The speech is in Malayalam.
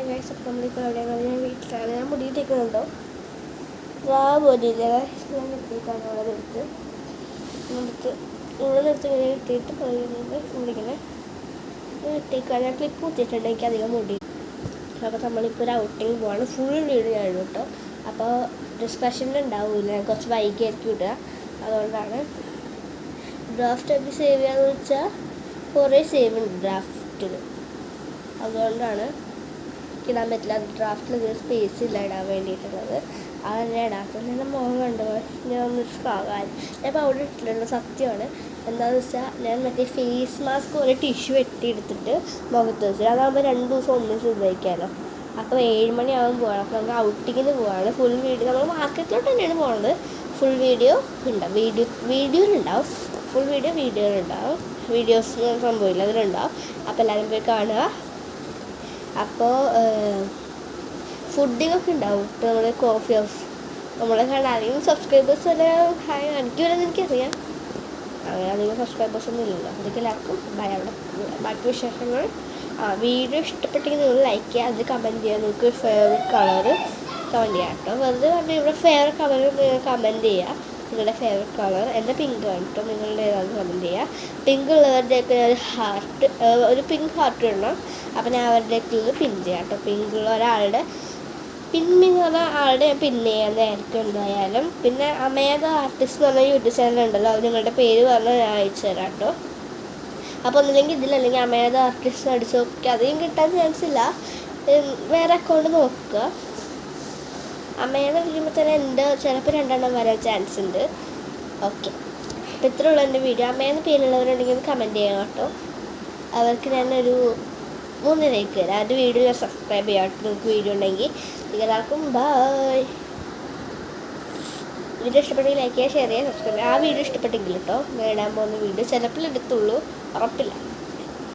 ഹായ് ഗൈസ്, അപ്പോൾ നമ്മളിപ്പോൾ എവിടെയാണ്? ഞാൻ വീട്ടിലാണ്. ഞാൻ മുടിയിട്ടേക്കുന്നുണ്ടോ? പോലില്ല ഞാൻ കിട്ടിയിട്ടാണ് ഇവിടെ നിർത്ത് ഇവിടെ നിർത്ത് ഇങ്ങനെ കിട്ടിയിട്ട് ഇങ്ങനെ കിട്ടിയേക്കാണ്. ഞാൻ ക്ലിപ്പ് കുത്തിയിട്ടുണ്ട്, എനിക്ക് അധികം മുടി. അപ്പോൾ നമ്മളിപ്പോൾ ഒരു ഔട്ടിങ് പോവാണ്. ഫുൾ വീഡിയോ ആണ് കേട്ടോ. അപ്പോൾ ഡിസ്കഷനിൽ ഉണ്ടാവില്ല, ഞാൻ കുറച്ച് വൈകിയായിരിക്കും ഇടുക. അതുകൊണ്ടാണ് ഡ്രാഫ്റ്റ് ഒക്കെ സേവ് ചെയ്യാന്ന് വെച്ചാൽ കുറേ സേവ് ഉണ്ട് ഡ്രാഫ്റ്റിൽ. അതുകൊണ്ടാണ് ഇടാൻ പറ്റില്ല. ഡ്രാഫ്റ്റിൽ സ്പേസ് ഇല്ല ഇടാൻ വേണ്ടിയിട്ടുള്ളത്. അതന്നെ ഇടാത്തത്. എൻ്റെ മുഖം കണ്ടോ, ഞാൻ ഒന്നൊരു സ്കാകാൻ ഞാൻ ഇപ്പോൾ അവിടെ ഇട്ടിട്ടുള്ള സത്യമാണ്. എന്താണെന്ന് വെച്ചാൽ ഞാൻ മറ്റേ ഫേസ് മാസ്ക് ഒരു ടിഷ്യൂ വെട്ടിയെടുത്തിട്ട് മുഖത്ത് വെച്ചു. അതാകുമ്പോൾ 2 ദിവസം ഒന്നിച്ച് ഉപയോഗിക്കാമല്ലോ. അപ്പോൾ 7 മണിയാകുമ്പോൾ പോകണം. അപ്പോൾ നമുക്ക് ഔട്ടിങ്ങിന് പോവാണ്. ഫുൾ വീഡിയോ നമ്മൾ മാർക്കറ്റിലോട്ട് തന്നെയാണ് പോകുന്നത്. ഫുൾ വീഡിയോ ഉണ്ടാവും, വീഡിയോയിലുണ്ടാവും. ഫുൾ വീഡിയോയിലുണ്ടാവും. വീഡിയോസ് സംഭവമില്ല, അതിലുണ്ടാവും. അപ്പോൾ എല്ലാവരും പോയി കാണുക. അപ്പോൾ ഫുഡിങ്ങൊക്കെ ഉണ്ടാവും. ഇപ്പോൾ നമ്മൾ കോഫി ഹൗസ് നമ്മളെ കാണാൻ അധികം സബ്സ്ക്രൈബേഴ്സ് എല്ലാം ഹായ് കാണിക്കും വരെന്ന് എനിക്കറിയാം. അങ്ങനെ അധികം സബ്സ്ക്രൈബേഴ്സൊന്നും ഇല്ലല്ലോ. അതൊക്കെ എല്ലാവർക്കും അവിടെ ബാക്കി വിശേഷങ്ങൾ. വീഡിയോ ഇഷ്ടപ്പെട്ടെങ്കിൽ നിങ്ങൾ ലൈക്ക് ചെയ്യുക, അതിൽ കമൻറ്റ് ചെയ്യുക. നിങ്ങൾക്ക് ഫേവറേറ്റ് കളർ കമൻറ്റ് ചെയ്യാം കേട്ടോ. വെറുതെ പറഞ്ഞാൽ ഇവിടെ ഫേവറേറ്റ് കളർ കമൻറ്റ് ചെയ്യുക. നിങ്ങളുടെ ഫേവറേറ്റ് കളർ എൻ്റെ പിങ്ക് ആണ് കേട്ടോ. നിങ്ങളുടെ ഏതാണെന്ന് കമൻറ്റ് ചെയ്യുക. പിങ്ക് ഉള്ളവരുടെയൊക്കെ ഒരു പിങ്ക് ഹാർട്ട് ഇടണം. അപ്പം ഞാൻ അവരുടെയൊക്കെ പിൻ ചെയ്യാം കേട്ടോ. പിങ്കുള്ള ഒരാളുടെ പിന്നുള്ള ആളുടെ ഞാൻ പിൻ ചെയ്യാനായിരിക്കും എന്തായാലും. പിന്നെ അമേധ ആർട്ടിസ്റ്റ് എന്ന് പറഞ്ഞ യൂട്യൂബ് ചാനൽ ഉണ്ടല്ലോ, അത് നിങ്ങളുടെ പേര് പറഞ്ഞാൽ ഞാൻ അയച്ചു തരാം കേട്ടോ. അപ്പോൾ ഒന്നില്ലെങ്കിൽ ഇതിലല്ലെങ്കിൽ അമേധ ആർട്ടിസ്റ്റ് അടിച്ച് നോക്കുക. അധികം കിട്ടാൻ ചാൻസ് ഇല്ല. വേറെ അക്കൗണ്ട് നോക്കുക. അമേധ വിളിക്കുമ്പോൾ തന്നെ എൻ്റെ ചിലപ്പോൾ 2 എണ്ണം വരാൻ ചാൻസ് ഉണ്ട്. ഓക്കെ, അപ്പോൾ ഇത്രയുള്ള എൻ്റെ വീഡിയോ. അമേധ പേരുള്ളവരുണ്ടെങ്കിൽ ഒന്ന് കമൻറ്റ് ചെയ്യണം കേട്ടോ. അവർക്ക് ഞാനൊരു 3 ലൈക്ക് തരാം. അത് വീഡിയോ ഞാൻ സബ്സ്ക്രൈബ് ചെയ്യാം കേട്ടോ. നിങ്ങൾക്ക് വീഡിയോ ഉണ്ടെങ്കിൽ. എല്ലാവർക്കും ബൈ. വീഡിയോ ഇഷ്ടപ്പെട്ടെങ്കിൽ ലൈക്ക് ചെയ്യുക, ഷെയർ ചെയ്യുക, സബ്സ്ക്രൈബ് ചെയ്യുക. ആ വീഡിയോ ഇഷ്ടപ്പെട്ടെങ്കിൽ കേട്ടോ ഞാൻ ഇടാൻ പോകുന്ന വീഡിയോ ചിലപ്പോൾ എടുത്തുള്ളൂ, ഉറപ്പില്ല.